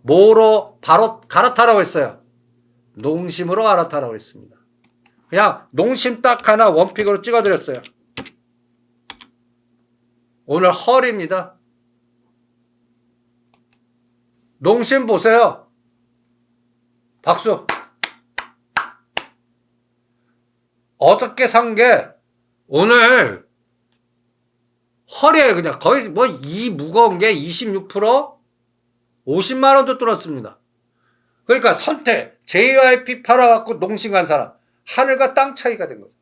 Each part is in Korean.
뭐로 바로 갈아타라고 했어요? 농심으로 갈아타라고 했습니다. 그냥 농심 딱 하나 원픽으로 찍어드렸어요. 오늘 헐입니다. 농심 보세요. 박수. 어저께 산 게 오늘 헐이에요. 그냥 거의 뭐 이 무거운 게 26% 50만 원도 뚫었습니다. 그러니까 선택 JYP 팔아갖고 농심 간 사람 하늘과 땅 차이가 된 거죠.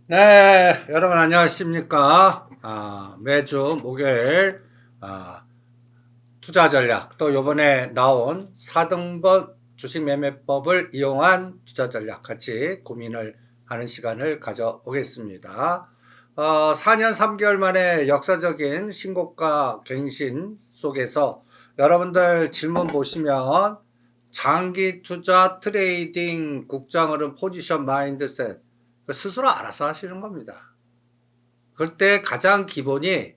네, 여러분 안녕하십니까? 매주 목요일 투자 전략 또 이번에 나온 4등분 주식 매매법을 이용한 투자 전략 같이 고민을 하는 시간을 가져오겠습니다. 4년 3개월 만에 역사적인 신고가 갱신 속에서 여러분들 질문 보시면 장기 투자 트레이딩 국장으로는 포지션 마인드셋 스스로 알아서 하시는 겁니다. 그때 가장 기본이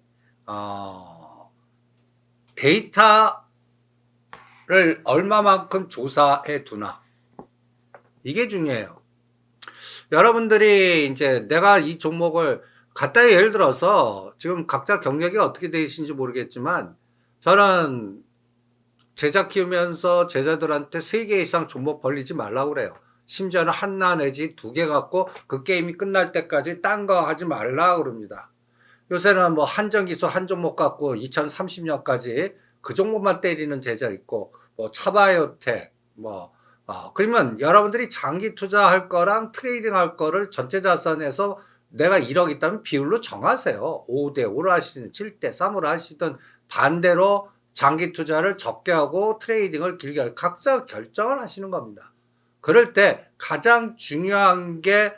데이터를 얼마만큼 조사해 두나 이게 중요해요. 여러분들이 이제 내가 이 종목을 갖다 예를 들어서 지금 각자 경력이 어떻게 되시는지 모르겠지만 저는 제자 키우면서 제자들한테 3개 이상 종목 벌리지 말라고 그래요. 심지어는 하나 내지 2개 갖고 그 게임이 끝날 때까지 딴 거 하지 말라 그럽니다. 요새는 뭐 한정기수 한 종목 갖고 2030년까지 그 종목만 때리는 제자 있고 뭐 차바이오텍 그러면 여러분들이 장기 투자할 거랑 트레이딩 할 거를 전체 자산에서 내가 1억 있다면 비율로 정하세요. 5대5로 하시든 7대3으로 하시든 반대로 장기 투자를 적게 하고 트레이딩을 길게 하고 각자 결정을 하시는 겁니다. 그럴 때 가장 중요한 게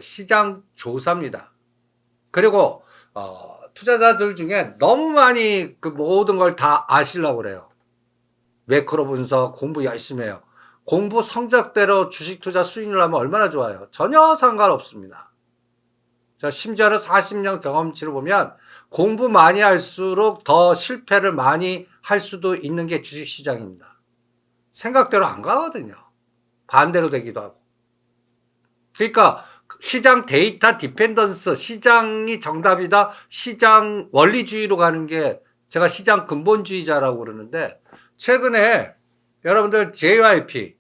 시장 조사입니다. 그리고 투자자들 중에 너무 많이 그 모든 걸 다 아시려고 그래요. 매크로 분석 공부 열심히 해요. 공부 성적대로 주식 투자 수익률 하면 얼마나 좋아요. 전혀 상관없습니다. 심지어는 40년 경험치를 보면 공부 많이 할수록 더 실패를 많이 할 수도 있는 게 주식시장입니다. 생각대로 안 가거든요. 반대로 되기도 하고. 그러니까 시장 데이터 디펜던스, 시장이 정답이다. 시장 원리주의로 가는 게 제가 시장 근본주의자라고 그러는데 최근에 여러분들 JYP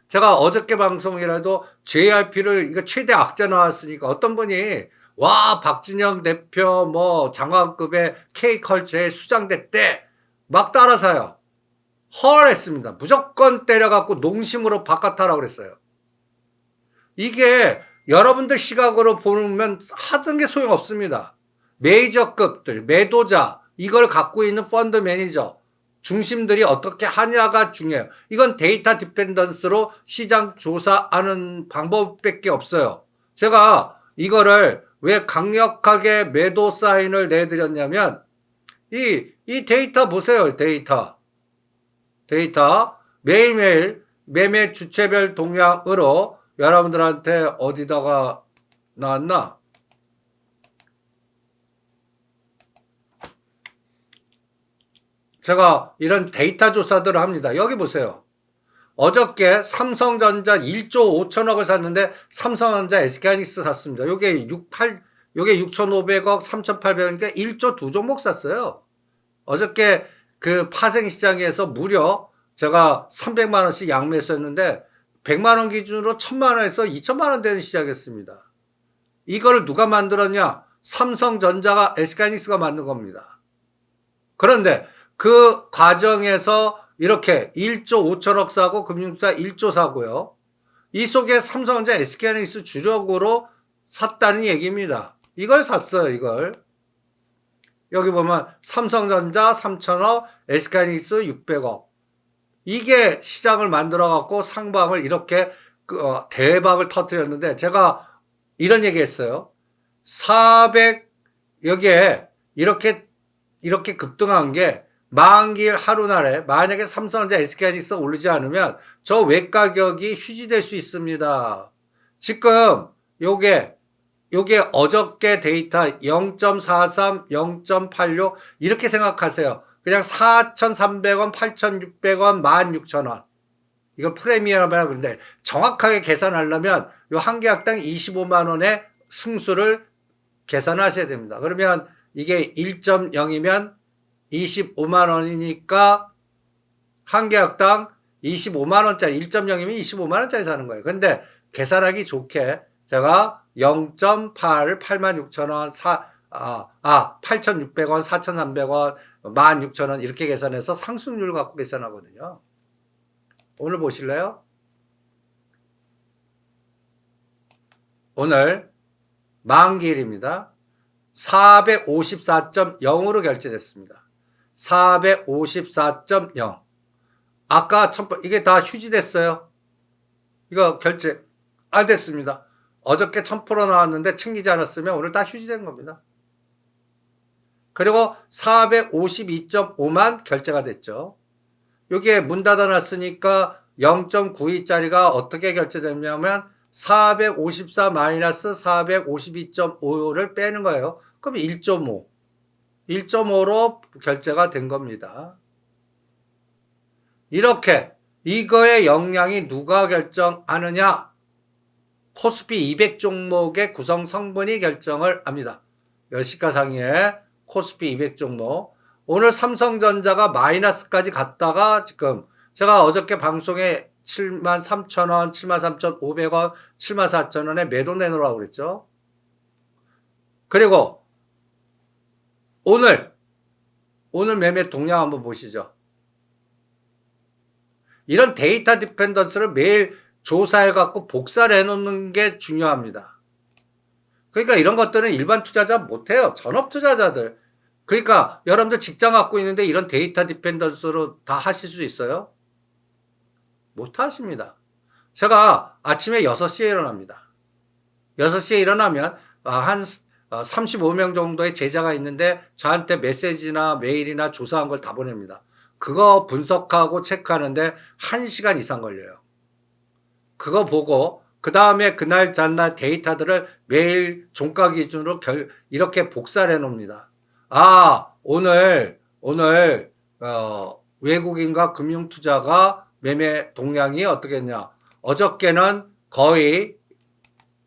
제가 어저께 방송이라도 JYP를 이거 최대 악재 나왔으니까 어떤 분이 와 박진영 대표 뭐 장관급의 K컬처의 수장대 때 막 따라사요. 헐 했습니다. 무조건 때려갖고 농심으로 바꿔타라고 그랬어요. 이게 여러분들 시각으로 보면 하던 게 소용없습니다. 메이저급들, 매도자, 이걸 갖고 있는 펀드 매니저, 중심들이 어떻게 하냐가 중요해요. 이건 데이터 디펜던스로 시장 조사하는 방법밖에 없어요. 제가 이거를 왜 강력하게 매도 사인을 내드렸냐면 이 데이터 보세요. 데이터 매일매일 매매 주체별 동향으로 여러분들한테 어디다가 나왔나? 제가 이런 데이터 조사들을 합니다. 여기 보세요. 어저께 삼성전자 1조 5천억을 샀는데 삼성전자 SK하이닉스 샀습니다. 요게 6,500억, 3,800억이니까 1조 2종목 샀어요. 어저께 그 파생시장에서 무려 제가 300만 원씩 양매수했는데 100만 원 기준으로 1000만 원에서 2000만 원 되는 시작했습니다. 이거를 누가 만들었냐? 삼성전자가 SK하이닉스가 만든 겁니다. 그런데 그 과정에서 이렇게 1조 5천억 사고 금융투자 1조 사고요. 이 속에 삼성전자 SK하이닉스 주력으로 샀다는 얘기입니다. 이걸 샀어요. 이걸. 여기 보면 삼성전자 3천억, SK하이닉스 600억. 이게 시장을 만들어 갖고 상방을 이렇게 대박을 터뜨렸는데 제가 이런 얘기 했어요. 400 여기에 이렇게 급등한 게 만기일 하루날에 만약에 삼성전자 SK하이닉스가 오르지 않으면 저 외가격이 휴지될 수 있습니다. 지금 요게 어저께 데이터 0.43, 0.86 이렇게 생각하세요. 그냥 4,300원, 8,600원, 16,000원. 이걸 프리미엄이라고 그러는데 정확하게 계산하려면 요 한 계약당 25만 원의 승수를 계산하셔야 됩니다. 그러면 이게 1.0이면 25만 원이니까 한 계약당 25만 원짜리 1.0이면 25만 원짜리 사는 거예요. 근데 계산하기 좋게 제가 0.8을 86,000원, 8,600원, 4,300원, 16,000원 이렇게 계산해서 상승률 갖고 계산하거든요. 오늘 보실래요? 오늘 만기일입니다. 454.0으로 결제됐습니다. 454.0. 아까 이게 다 휴지됐어요. 이거 결제 안 됐습니다. 어저께 1000% 나왔는데 챙기지 않았으면 오늘 다 휴지된 겁니다. 그리고 452.5만 결제가 됐죠. 여기에 문 닫아놨으니까 0.92짜리가 어떻게 결제됐냐면 454 마이너스 452.5를 빼는 거예요. 그럼 1.5. 1.5로 결제가 된 겁니다. 이렇게 이거의 영향이 누가 결정하느냐? 코스피 200 종목의 구성 성분이 결정을 합니다. 시가상위의 코스피 200 종목. 오늘 삼성전자가 마이너스까지 갔다가 지금 제가 어저께 방송에 73,000원, 73,500원, 74,000원에 매도 내놓으라고 그랬죠. 그리고 오늘 매매 동향 한번 보시죠. 이런 데이터 디펜던스를 매일 조사해갖고 복사를 해놓는 게 중요합니다. 그러니까 이런 것들은 일반 투자자 못해요. 전업 투자자들. 그러니까 여러분들 직장 갖고 있는데 이런 데이터 디펜던스로 다 하실 수 있어요? 못 하십니다. 제가 아침에 6시에 일어납니다. 6시에 일어나면 한 35명 정도의 제자가 있는데 저한테 메시지나 메일이나 조사한 걸 다 보냅니다. 그거 분석하고 체크하는데 1시간 이상 걸려요. 그거 보고 그 다음에 그날 전날 데이터들을 매일 종가 기준으로 이렇게 복사를 해놓습니다. 오늘 외국인과 금융투자가 매매 동향이 어떻게 했냐. 어저께는 거의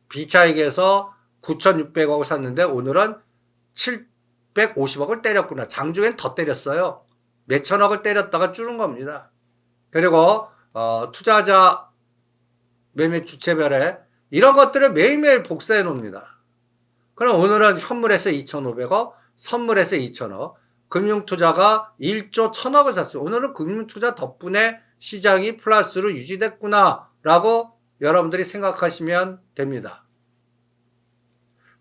비차익에서 9,600억을 샀는데 오늘은 750억을 때렸구나. 장중엔 더 때렸어요. 몇천억을 때렸다가 줄은 겁니다. 그리고 투자자 매매 주체별에 이런 것들을 매일매일 복사해 놓습니다. 그럼 오늘은 현물에서 2,500억, 선물에서 2,000억, 금융투자가 1조 1,000억을 샀어요. 오늘은 금융투자 덕분에 시장이 플러스로 유지됐구나 라고 여러분들이 생각하시면 됩니다.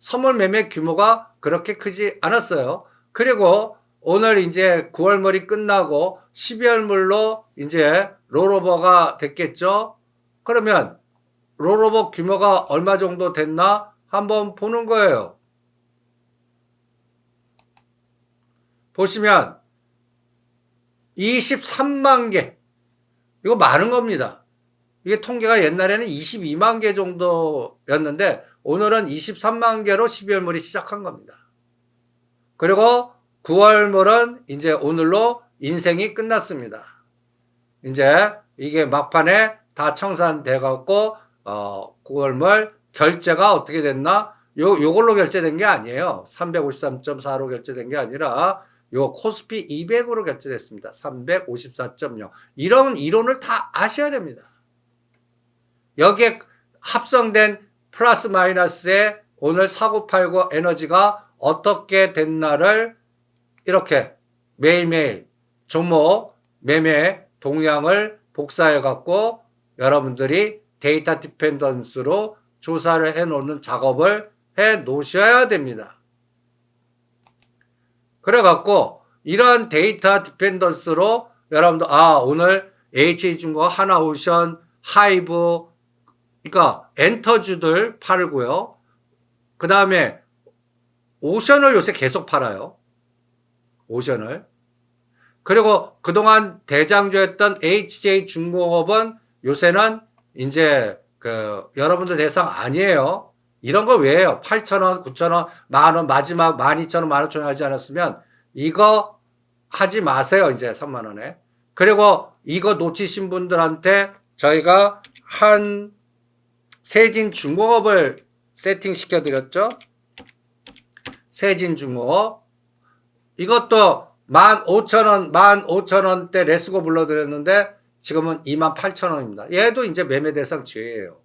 선물 매매 규모가 그렇게 크지 않았어요. 그리고 오늘 이제 9월물이 끝나고 12월물로 이제 롤오버가 됐겠죠. 그러면 롤오버 규모가 얼마 정도 됐나 한번 보는 거예요. 보시면 23만 개. 이거 많은 겁니다. 이게 통계가 옛날에는 22만 개 정도였는데 오늘은 23만 개로 12월물이 시작한 겁니다. 그리고 9월물은 이제 오늘로 인생이 끝났습니다. 이제 이게 막판에 다 청산돼 갖고 9월물 결제가 어떻게 됐나? 요걸로 결제된 게 아니에요. 353.4로 결제된 게 아니라 요 코스피 200으로 결제됐습니다. 354.0. 이런 이론을 다 아셔야 됩니다. 여기에 합성된 플러스 마이너스의 오늘 4989 에너지가 어떻게 됐나를 이렇게 매일매일 종목 매매 동향을 복사해 갖고 여러분들이 데이터 디펜던스로 조사를 해 놓는 작업을 해 놓으셔야 됩니다. 그래 갖고 이런 데이터 디펜던스로 여러분들 오늘 HA중공업, 하나오션, 하이브 그러니까 엔터주들 팔고요. 그 다음에 오션을 요새 계속 팔아요. 오션을. 그리고 그동안 대장주였던 HJ중공업은 요새는 이제 여러분들 대상 아니에요. 이런 거 왜 해요? 8,000원, 9,000원, 만원, 마지막 12,000원, 15,000원 하지 않았으면 이거 하지 마세요. 이제 3만 원에. 그리고 이거 놓치신 분들한테 저희가 한 세진중공업을 세팅 시켜드렸죠. 세진중공업. 이것도 15,000원, 15,000원대 레스고 불러드렸는데 지금은 28,000원입니다. 얘도 이제 매매 대상 제외예요.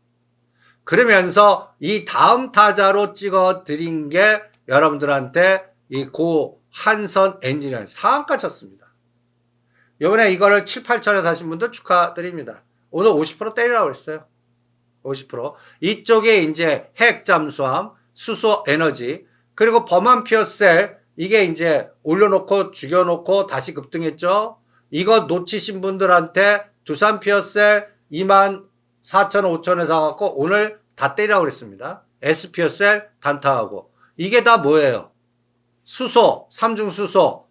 그러면서 이 다음 타자로 찍어 드린 게 여러분들한테 이 고 한선 엔지니어링 상한가 쳤습니다. 요번에 이거를 7, 8천에 사신 분들 축하드립니다. 오늘 50% 때리라고 그랬어요. 50%. 이쪽에 이제 핵 잠수함, 수소 에너지, 그리고 범한 피어셀, 이게 이제 올려놓고 죽여놓고 다시 급등했죠. 이거 놓치신 분들한테 두산 피어셀 24,000원, 5,000원 사갖고 오늘 다 때리라고 그랬습니다. S 피어셀 단타하고. 이게 다 뭐예요? 수소, 삼중수소,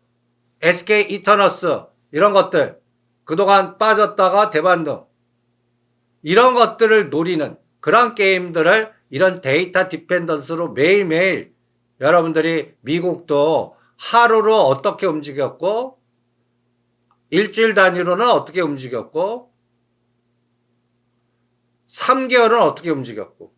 SK 이터너스, 이런 것들. 그동안 빠졌다가 대반등. 이런 것들을 노리는 그런 게임들을 이런 데이터 디펜던스로 매일매일 여러분들이 미국도 하루로 어떻게 움직였고, 일주일 단위로는 어떻게 움직였고, 3개월은 어떻게 움직였고,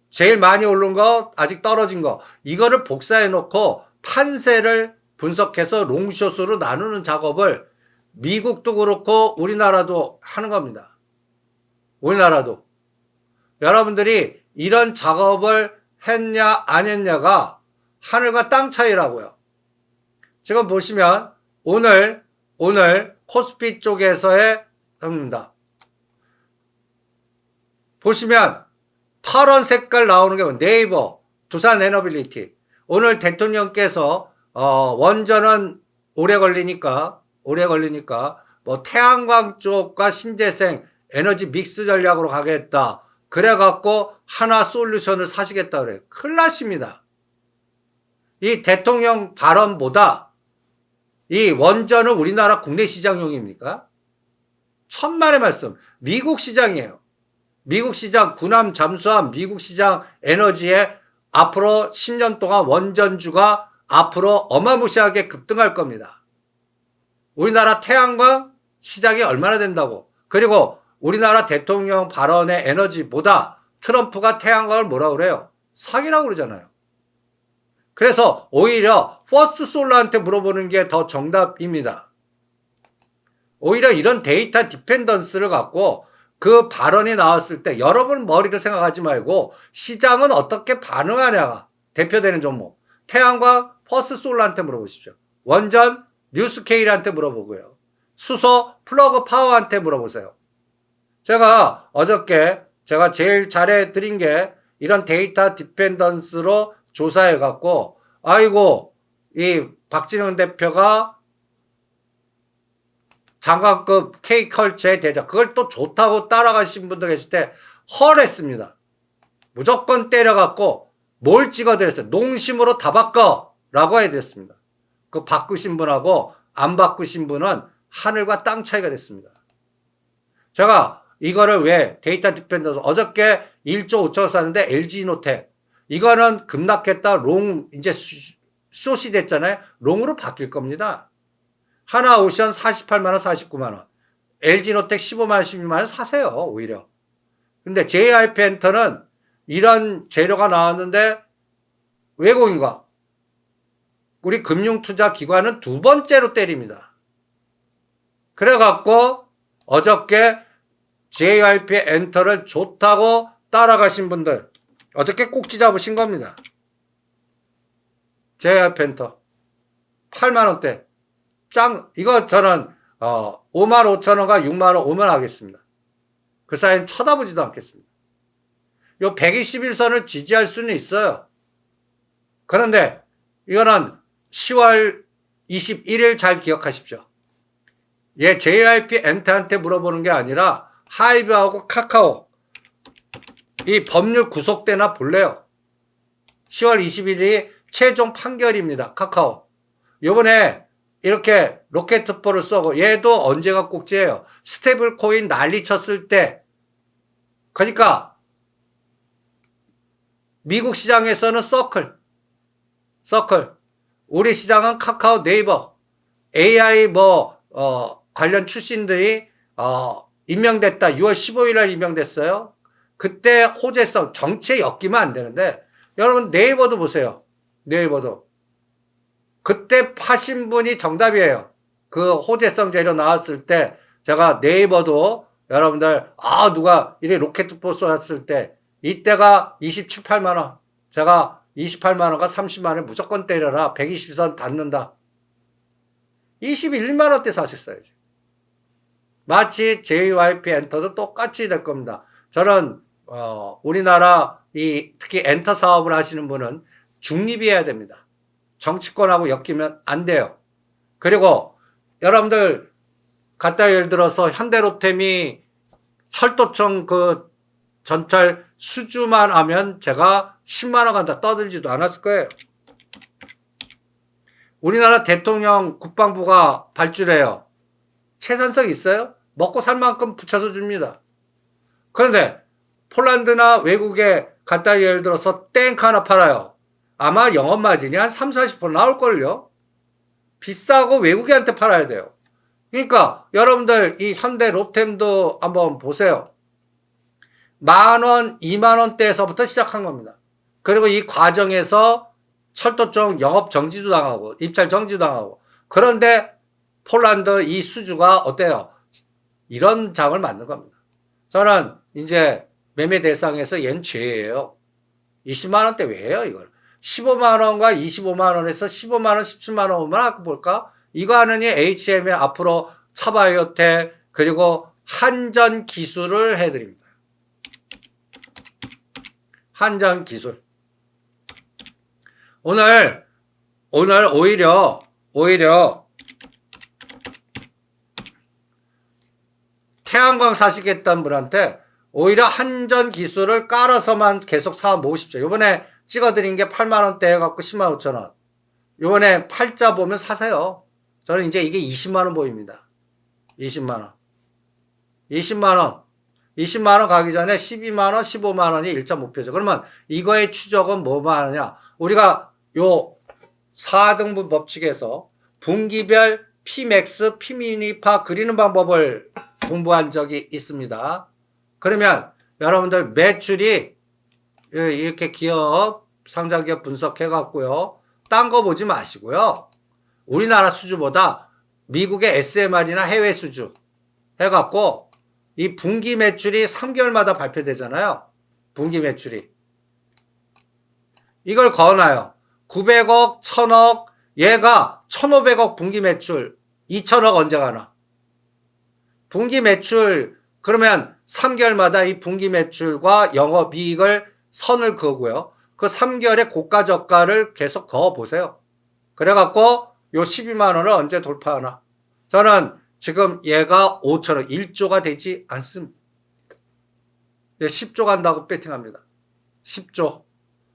제일 많이 오른 거, 아직 떨어진 거, 이거를 복사해 놓고 판세를 분석해서 롱숏으로 나누는 작업을 미국도 그렇고 우리나라도 하는 겁니다. 우리나라도. 여러분들이 이런 작업을 했냐 안 했냐가 하늘과 땅 차이라고요. 지금 보시면 오늘 코스피 쪽에서의 겁니다. 보시면 파란 색깔 나오는 게 네이버, 두산 에너빌리티. 오늘 대통령께서 원전은 오래 걸리니까 뭐 태양광 쪽과 신재생 에너지 믹스 전략으로 가겠다. 그래갖고 하나 솔루션을 사시겠다 그래요. 큰일 났습니다. 이 대통령 발언보다 이 원전은 우리나라 국내 시장용입니까? 천만의 말씀. 미국 시장이에요. 미국 시장 군함 잠수함 미국 시장 에너지에 앞으로 10년 동안 원전주가 앞으로 어마무시하게 급등할 겁니다. 우리나라 태양광 시장이 얼마나 된다고. 그리고 우리나라 대통령 발언의 에너지보다 트럼프가 태양광을 뭐라고 그래요? 사기라고 그러잖아요. 그래서 오히려 퍼스트 솔라한테 물어보는 게 더 정답입니다. 오히려 이런 데이터 디펜던스를 갖고 그 발언이 나왔을 때 여러분 머리로 생각하지 말고 시장은 어떻게 반응하냐가 대표되는 종목. 태양광 퍼스트 솔라한테 물어보십시오. 원전 뉴스케일한테 물어보고요. 수소 플러그 파워한테 물어보세요. 제가 어저께 제가 제일 잘해드린 게 이런 데이터 디펜던스로 조사해갖고 아이고 이 박진영 대표가 장관급 K컬처의 대장 그걸 또 좋다고 따라가신 분들 계실 때 헐했습니다. 무조건 때려갖고 뭘 찍어드렸어요. 농심으로 다 바꿔 라고 해야 됐습니다. 그 바꾸신 분하고 안 바꾸신 분은 하늘과 땅 차이가 됐습니다. 제가 이거를 왜 데이터 디펜던스 어저께 1조 5천원 샀는데 LG노텍 이거는 급락했다 롱 이제 숏이 됐잖아요. 롱으로 바뀔 겁니다. 하나오션 48만원 49만원 LG노텍 15만원 16만원 사세요. 오히려. 근데 JIP엔터는 이런 재료가 나왔는데 외국인과 우리 금융투자기관은 두 번째로 때립니다. 그래갖고 어저께 JIP엔터를 좋다고 따라가신 분들 어저께 꼭지 잡으신 겁니다. JIP엔터 8만원대 짱 이거 저는 55,000원과 6만원 오면 하겠습니다. 그 사이엔 쳐다보지도 않겠습니다. 요 121선을 지지할 수는 있어요. 그런데 이거는 10월 21일 잘 기억하십시오. 얘 JIP엔터한테 물어보는 게 아니라 하이브하고 카카오 이 법률 구속되나 볼래요. 10월 21일이 최종 판결입니다. 카카오. 요번에 이렇게 로켓포를 쏘고 얘도 언제가 꼭지예요. 스테이블 코인 난리 쳤을 때. 그러니까 미국 시장에서는 서클. 우리 시장은 카카오, 네이버, AI 관련 출신들이 임명됐다. 6월 15일 날 임명됐어요. 그때 호재성, 정치에 엮이면 안 되는데 여러분 네이버도 보세요. 네이버도. 그때 파신 분이 정답이에요. 그 호재성 재료 나왔을 때 제가 네이버도 여러분들 누가 이래 로켓포 쏘았을 때 이때가 27, 8만 원. 제가 28만 원과 30만 원 무조건 때려라. 120선 닿는다. 21, 2만 원대 사셨어야지. 마치 JYP 엔터도 똑같이 될 겁니다. 저는 우리나라 특히 엔터 사업을 하시는 분은 중립이어야 됩니다. 정치권하고 엮이면 안 돼요. 그리고 여러분들 갖다 예를 들어서 현대로템이 철도청 그 전철 수주만 하면 제가 10만 원 간다 떠들지도 않았을 거예요. 우리나라 대통령 국방부가 발주해요. 채산성 있어요? 먹고 살 만큼 붙여서 줍니다. 그런데 폴란드나 외국에 갖다 예를 들어서 탱크 하나 팔아요. 아마 영업 마진이 한 3, 40% 나올걸요? 비싸고 외국인한테 팔아야 돼요. 그러니까 여러분들 이 현대 로템도 한번 보세요. 10,000원, 20,000원대에서부터 시작한 겁니다. 그리고 이 과정에서 철도 쪽 영업 정지도 당하고 입찰 정지도 당하고 그런데 폴란드 이 수주가 어때요? 이런 장을 만든 겁니다. 저는 이제 매매 대상에서 얜 죄예요. 20만 원대 왜 해요 이걸? 15만 원과 25만 원에서 15만 원, 17만 원만 하고 볼까? 이거 하느니 HM의 앞으로 차바이오텍 그리고 한전 기술을 해드립니다. 한전 기술. 오늘 오히려 태양광 사시겠다는 분한테 오히려 한전 기술을 깔아서만 계속 사업 모으십시오. 요번에 찍어드린 게 8만원대 해갖고 10만 5천원. 요번에 팔자 보면 사세요. 저는 이제 이게 20만원 보입니다. 20만원. 20만원 가기 전에 12만원, 15만원이 1.5표죠. 그러면 이거의 추적은 뭐만 하냐. 우리가 요 4등분 법칙에서 분기별 Pmax, P미니파 그리는 방법을 공부한 적이 있습니다. 그러면 여러분들 매출이 이렇게 기업, 상장기업 분석해갖고요. 딴 거 보지 마시고요. 우리나라 수주보다 미국의 SMR이나 해외 수주 해갖고 이 분기 매출이 3개월마다 발표되잖아요. 분기 매출이. 이걸 거나요. 900억, 1000억, 얘가 1500억 분기 매출, 2000억 언제 가나. 분기 매출, 그러면 3개월마다 이 분기 매출과 영업이익을 선을 그어고요. 그 3개월의 고가 저가를 계속 그어보세요. 그래갖고 요 12만 원을 언제 돌파하나. 저는 지금 얘가 5천억, 1조가 되지 않습니다. 10조 간다고 배팅합니다. 10조.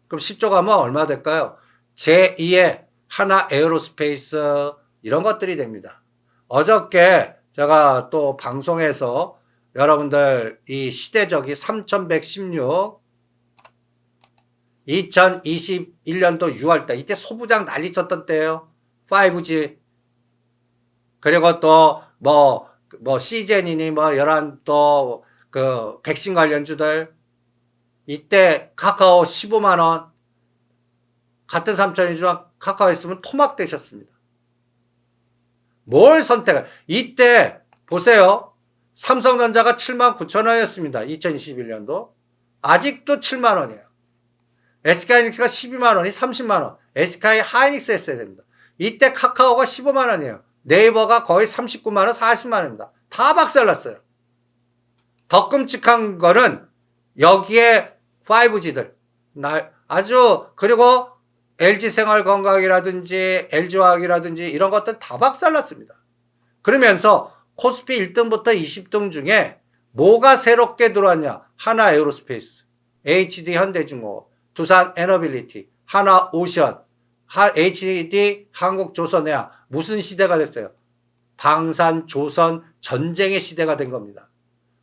그럼 10조 가면 얼마 될까요? 제2의 하나 에어로스페이스 이런 것들이 됩니다. 어저께 제가 또 방송에서 여러분들 이 시대적이 3116 2021년도 6월달 이때 소부장 난리 쳤던 때예요. 5G 그리고 또 시젠이니 여러 또 그 백신 관련주들 이때 카카오 15만 원 같은 3천이지만 카카오 있으면 토막 되셨습니다. 뭘 선택을 이때 보세요. 삼성전자가 7만 9천 원이었습니다. 2021년도 아직도 7만 원이에요. SK하이닉스가 12만 원이 30만 원. SK 하이닉스 했어야 됩니다. 이때 카카오가 15만 원이에요. 네이버가 거의 39만 원, 40만 원입니다. 다 박살났어요. 더 끔찍한 거는 여기에 5G들 아주 그리고 LG생활건강이라든지 LG화학이라든지 이런 것들 다 박살났습니다. 그러면서 코스피 1등부터 20등 중에 뭐가 새롭게 들어왔냐? 하나 에어로스페이스, HD 현대중공업, 두산 에너빌리티, 하나 오션, HD 한국조선해양 무슨 시대가 됐어요? 방산, 조선, 전쟁의 시대가 된 겁니다.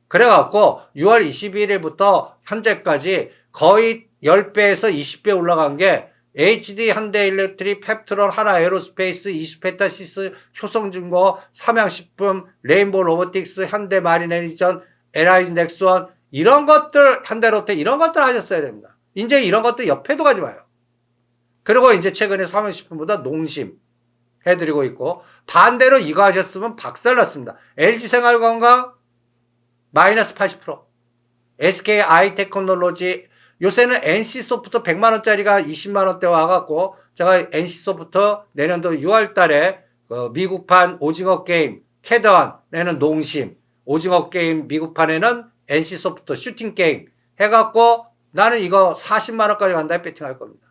그래갖고 6월 21일부터 현재까지 거의 10배에서 20배 올라간 게 HD, 현대일렉트릭, 펩트론, 하나에로스페이스, 이스페타시스, 효성중공업, 삼양식품, 레인보우 로보틱스, 현대마린에디션, LI 넥스원 이런 것들, 현대로테 이런 것들 하셨어야 됩니다. 이제 이런 것들 옆에도 가지 마요. 그리고 이제 최근에 삼양식품보다 농심 해드리고 있고 반대로 이거 하셨으면 박살났습니다. LG생활건강 마이너스 80%, SK아이테크놀로지 요새는 NC소프트 100만원짜리가 20만원대 와갖고 제가 NC소프트 내년도 6월달에 미국판 오징어게임 캐드원에는 농심, 오징어게임 미국판에는 NC소프트 슈팅게임 해갖고 나는 이거 40만원까지 간다에 배팅할 겁니다.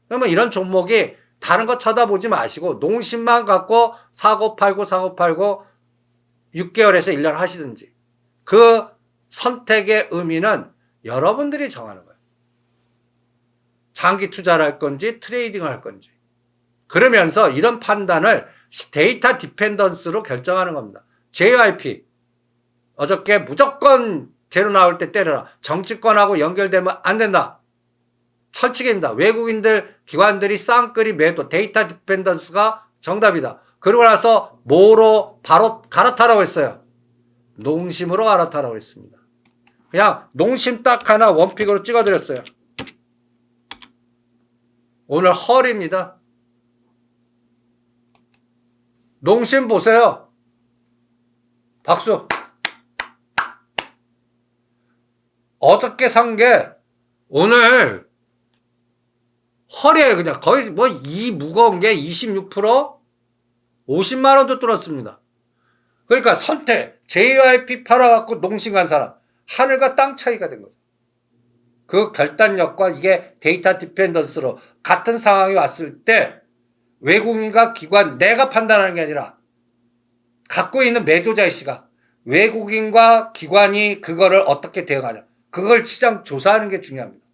그러면 이런 종목이 다른 거 쳐다보지 마시고 농심만 갖고 사고 팔고 6개월에서 1년 하시든지 그 선택의 의미는 여러분들이 정하는 거예요. 장기 투자를 할 건지 트레이딩을 할 건지. 그러면서 이런 판단을 데이터 디펜던스로 결정하는 겁니다. JYP 어저께 무조건 제로 나올 때 때려라. 정치권하고 연결되면 안 된다. 철칙입니다. 외국인들 기관들이 쌍끌이 매도 데이터 디펜던스가 정답이다. 그러고 나서 뭐로 바로 갈아타라고 했어요. 농심으로 갈아타라고 했습니다. 그냥 농심 딱 하나 원픽으로 찍어드렸어요. 오늘 헐입니다. 농심 보세요. 박수. 어떻게 산 게 오늘 헐이에요. 그냥 거의 뭐 이 무거운 게 26% 50만원도 뚫었습니다. 그러니까 선택 JYP 팔아갖고 농심 간 사람 하늘과 땅 차이가 된 거죠. 그 결단력과 이게 데이터 디펜던스로 같은 상황이 왔을 때 외국인과 기관 내가 판단하는 게 아니라 갖고 있는 매도자의 시각 외국인과 기관이 그거를 어떻게 대응하냐 그걸 시장 조사하는 게 중요합니다.